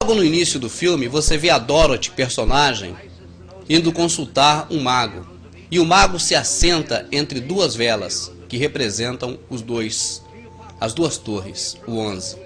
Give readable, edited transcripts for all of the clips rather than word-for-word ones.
Logo no início do filme, você vê a Dorothy, personagem, indo consultar um mago. E o mago se assenta entre duas velas, que representam as duas torres, o 11.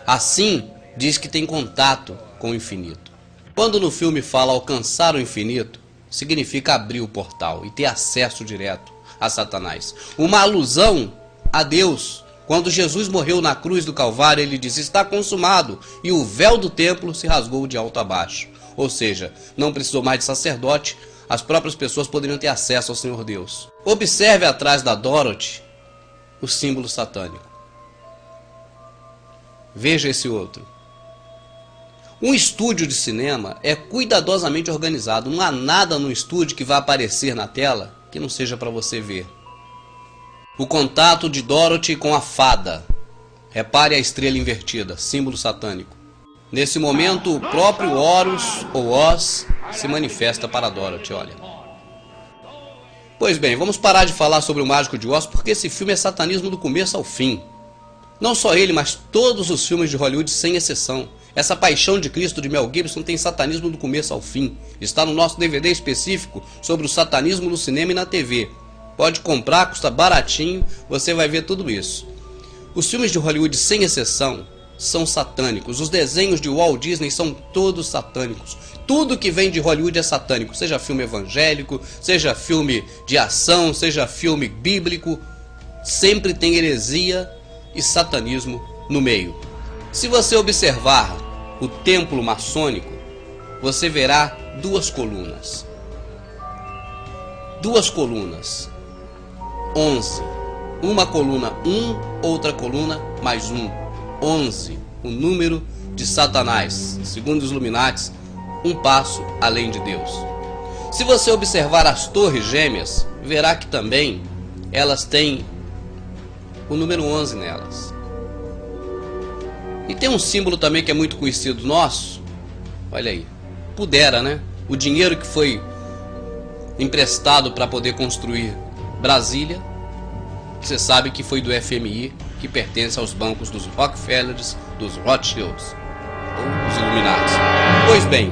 Assim, diz que tem contato com o infinito. Quando no filme fala alcançar o infinito, significa abrir o portal e ter acesso direto a Satanás. Uma alusão a Deus. Quando Jesus morreu na cruz do Calvário, ele diz: está consumado, e o véu do templo se rasgou de alto a baixo. Ou seja, não precisou mais de sacerdote, as próprias pessoas poderiam ter acesso ao Senhor Deus. Observe atrás da Dorothy o símbolo satânico. Veja esse outro. Um estúdio de cinema é cuidadosamente organizado. Não há nada no estúdio que vá aparecer na tela que não seja para você ver. O contato de Dorothy com a fada. Repare a estrela invertida, símbolo satânico. Nesse momento, o próprio Horus, ou Oz, se manifesta para Dorothy, olha. Pois bem, vamos parar de falar sobre o Mágico de Oz, porque esse filme é satanismo do começo ao fim. Não só ele, mas todos os filmes de Hollywood, sem exceção. Essa Paixão de Cristo de Mel Gibson tem satanismo do começo ao fim. Está no nosso DVD específico sobre o satanismo no cinema e na TV. Pode comprar, custa baratinho, você vai ver tudo isso. Os filmes de Hollywood, sem exceção, são satânicos. Os desenhos de Walt Disney são todos satânicos. Tudo que vem de Hollywood é satânico. Seja filme evangélico, seja filme de ação, seja filme bíblico. Sempre tem heresia e satanismo no meio. Se você observar o templo maçônico, você verá duas colunas. Duas colunas. 11. Uma coluna 1, outra coluna mais 1. 11. O número de Satanás. Segundo os Illuminatis, um passo além de Deus. Se você observar as torres gêmeas, verá que também elas têm o número 11 nelas. E tem um símbolo também que é muito conhecido nosso. Olha aí. Pudera, né? O dinheiro que foi emprestado para poder construir Brasília, você sabe que foi do FMI, que pertence aos bancos dos Rockefellers, dos Rothschilds, ou dos Illuminatis. Pois bem,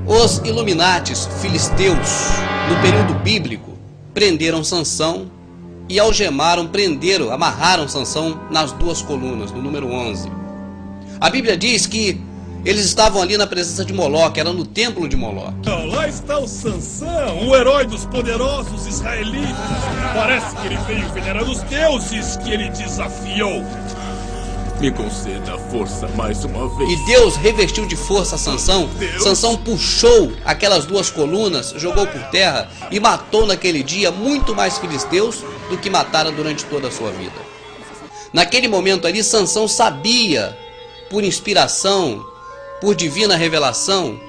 os Illuminatis filisteus, no período bíblico, prenderam Sansão e algemaram, amarraram Sansão nas duas colunas, no número 11. A Bíblia diz que eles estavam ali na presença de Moloque, era no templo de Moloque. Lá está o Sansão, o herói dos poderosos israelitas. Parece que ele veio venerar os deuses que ele desafiou. Me conceda força mais uma vez. E Deus revestiu de força Sansão. Sansão puxou aquelas duas colunas, jogou por terra e matou naquele dia muito mais filisteus do que matara durante toda a sua vida. Naquele momento ali, Sansão sabia, por inspiração, por divina revelação,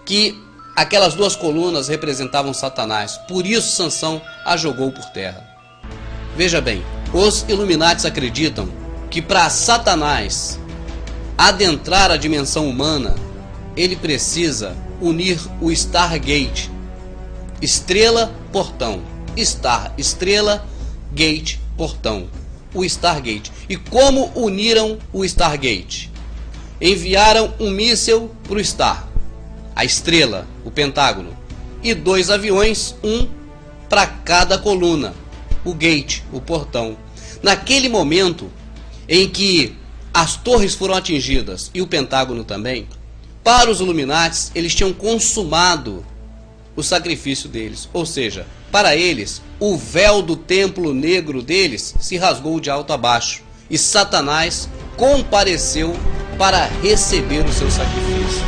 que aquelas duas colunas representavam Satanás. Por isso Sansão a jogou por terra. Veja bem, os Illuminatis acreditam que para Satanás adentrar a dimensão humana, ele precisa unir o Stargate. Estrela, portão. Star, estrela, gate, portão. O Stargate. E como uniram o Stargate? Enviaram um míssil para o Star, a estrela, o Pentágono, e 2 aviões, um para cada coluna, o gate, o portão. Naquele momento em que as torres foram atingidas e o Pentágono também, para os Illuminatis, eles tinham consumado o sacrifício deles. Ou seja, para eles, o véu do templo negro deles se rasgou de alto a baixo e Satanás compareceu para receber o seu sacrifício.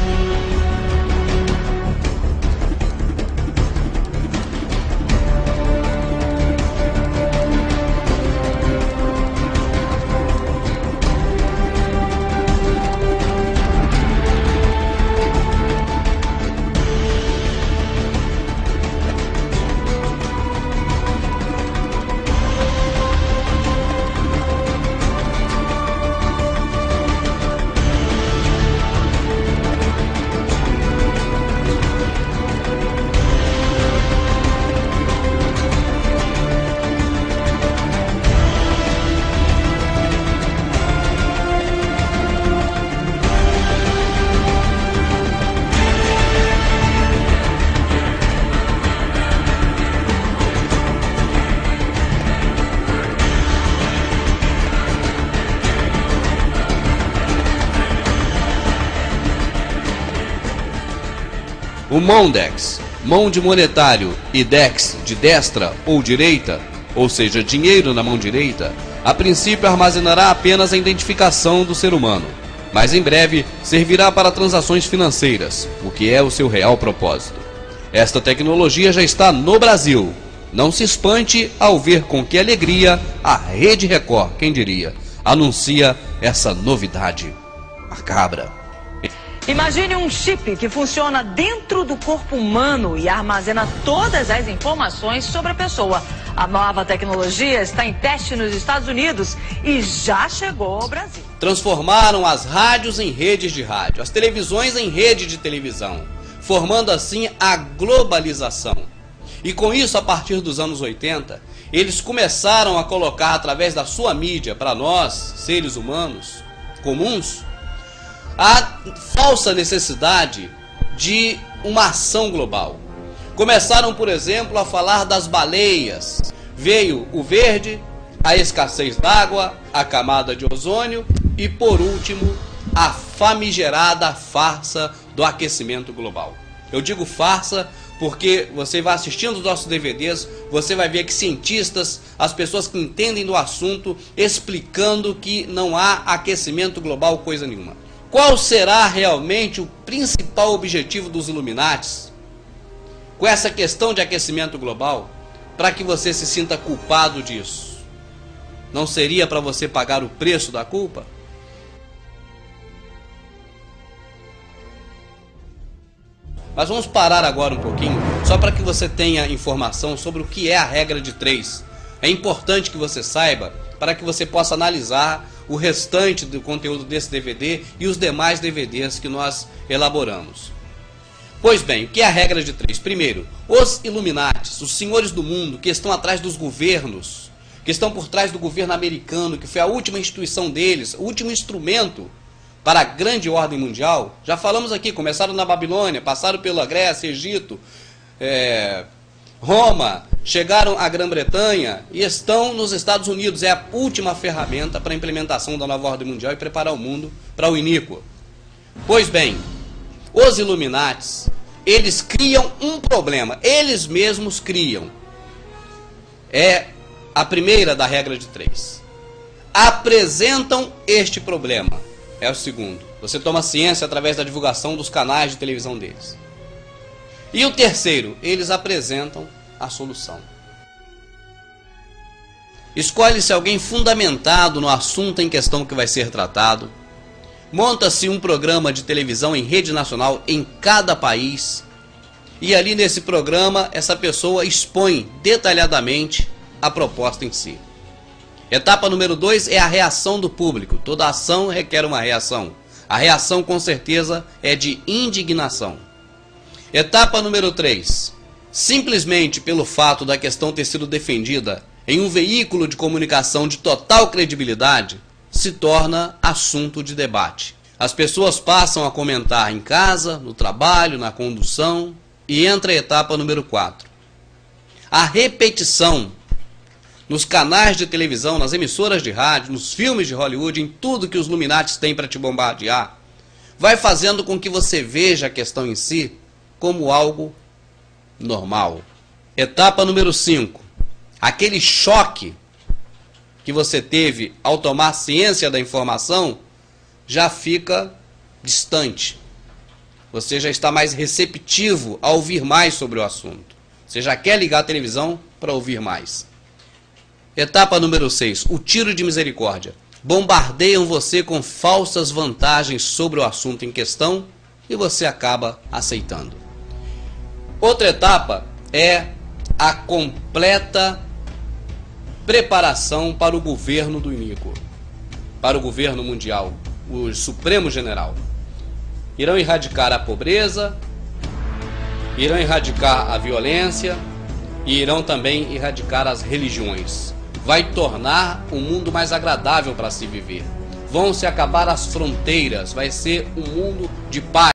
O Mondex, mão de monetário, e Dex, de destra ou direita, ou seja, dinheiro na mão direita, a princípio armazenará apenas a identificação do ser humano, mas em breve servirá para transações financeiras, o que é o seu real propósito. Esta tecnologia já está no Brasil. Não se espante ao ver com que alegria a Rede Record, quem diria, anuncia essa novidade macabra. Imagine um chip que funciona dentro do corpo humano e armazena todas as informações sobre a pessoa. A nova tecnologia está em teste nos Estados Unidos e já chegou ao Brasil. Transformaram as rádios em redes de rádio, as televisões em rede de televisão, formando assim a globalização. E com isso, a partir dos anos 80, eles começaram a colocar através da sua mídia para nós, seres humanos comuns, a falsa necessidade de uma ação global. Começaram, por exemplo, a falar das baleias. Veio o verde, a escassez d'água, a camada de ozônio e, por último, a famigerada farsa do aquecimento global. Eu digo farsa porque você vai assistindo os nossos DVDs, você vai ver que cientistas, as pessoas que entendem do assunto, explicando que não há aquecimento global coisa nenhuma. Qual será realmente o principal objetivo dos Illuminatis com essa questão de aquecimento global, para que você se sinta culpado disso? Não seria para você pagar o preço da culpa? Mas vamos parar agora um pouquinho, só para que você tenha informação sobre o que é a regra de 3. É importante que você saiba, para que você possa analisar o restante do conteúdo desse DVD e os demais DVDs que nós elaboramos. Pois bem, o que é a regra de 3? Primeiro, os Illuminatis, os senhores do mundo que estão atrás dos governos, que estão por trás do governo americano, que foi a última instituição deles, o último instrumento para a grande ordem mundial. Já falamos aqui, começaram na Babilônia, passaram pela Grécia, Egito, Roma, chegaram à Grã-Bretanha e estão nos Estados Unidos. É a última ferramenta para a implementação da nova ordem mundial e preparar o mundo para o iníquo. Pois bem, os Illuminatis, eles criam um problema, eles mesmos criam. É a primeira da regra de 3. Apresentam este problema. É o segundo. Você toma ciência através da divulgação dos canais de televisão deles. E o terceiro, eles apresentam a solução. Escolhe-se alguém fundamentado no assunto em questão que vai ser tratado. Monta-se um programa de televisão em rede nacional em cada país. E ali nesse programa, essa pessoa expõe detalhadamente a proposta em si. Etapa número 2 é a reação do público. Toda ação requer uma reação. A reação, com certeza, é de indignação. Etapa número 3. Simplesmente pelo fato da questão ter sido defendida em um veículo de comunicação de total credibilidade, se torna assunto de debate. As pessoas passam a comentar em casa, no trabalho, na condução, e entra a etapa número 4. A repetição nos canais de televisão, nas emissoras de rádio, nos filmes de Hollywood, em tudo que os Illuminatis têm para te bombardear, vai fazendo com que você veja a questão em si como algo normal. Etapa número 5. Aquele choque que você teve ao tomar ciência da informação já fica distante. Você já está mais receptivo a ouvir mais sobre o assunto. Você já quer ligar a televisão para ouvir mais. Etapa número 6. O tiro de misericórdia. Bombardeiam você com falsas vantagens sobre o assunto em questão e você acaba aceitando. Outra etapa é a completa preparação para o governo do iníquo, para o governo mundial, o Supremo General. Irão erradicar a pobreza, irão erradicar a violência e irão também erradicar as religiões. Vai tornar o mundo mais agradável para se viver. Vão se acabar as fronteiras, vai ser um mundo de paz.